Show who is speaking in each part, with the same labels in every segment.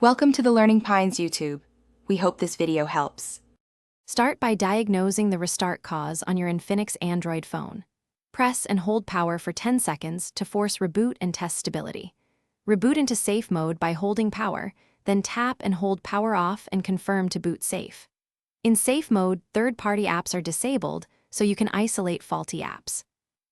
Speaker 1: Welcome to the Learning Pines YouTube. We hope this video helps.
Speaker 2: Start by diagnosing the restart cause on your InfiniX Android phone. Press and hold power for 10 seconds to force reboot and test stability. Reboot into safe mode by holding power, then tap and hold power off and confirm to boot safe. In safe mode, third-party apps are disabled, so you can isolate faulty apps.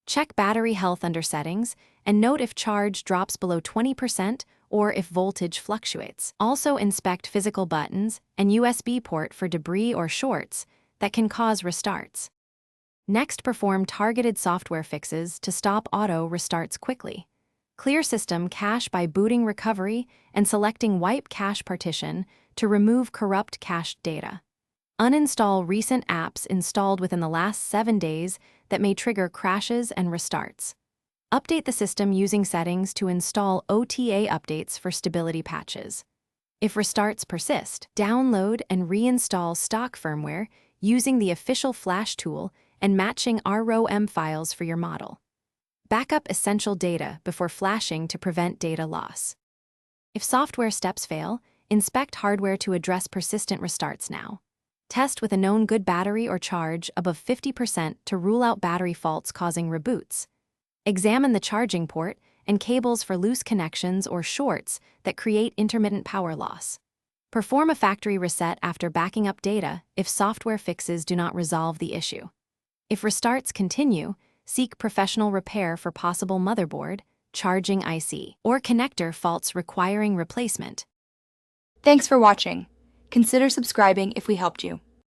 Speaker 2: Check battery health under settings and note if charge drops below 20% or if voltage fluctuates. Also inspect physical buttons and USB port for debris or shorts that can cause restarts. Next, perform targeted software fixes to stop auto restarts quickly. Clear system cache by booting recovery and selecting Wipe Cache Partition to remove corrupt cached data. Uninstall recent apps installed within the last 7 days that may trigger crashes and restarts. Update the system using settings to install OTA updates for stability patches. If restarts persist, download and reinstall stock firmware using the official Flash tool and matching ROM files for your model. Backup essential data before flashing to prevent data loss. If software steps fail, inspect hardware to address persistent restarts now. Test with a known good battery or charge above 50% to rule out battery faults causing reboots. Examine the charging port and cables for loose connections or shorts that create intermittent power loss. Perform a factory reset after backing up data if software fixes do not resolve the issue. If restarts continue, seek professional repair for possible motherboard, charging IC, or connector faults requiring replacement.
Speaker 1: Thanks for watching. Consider subscribing if we helped you.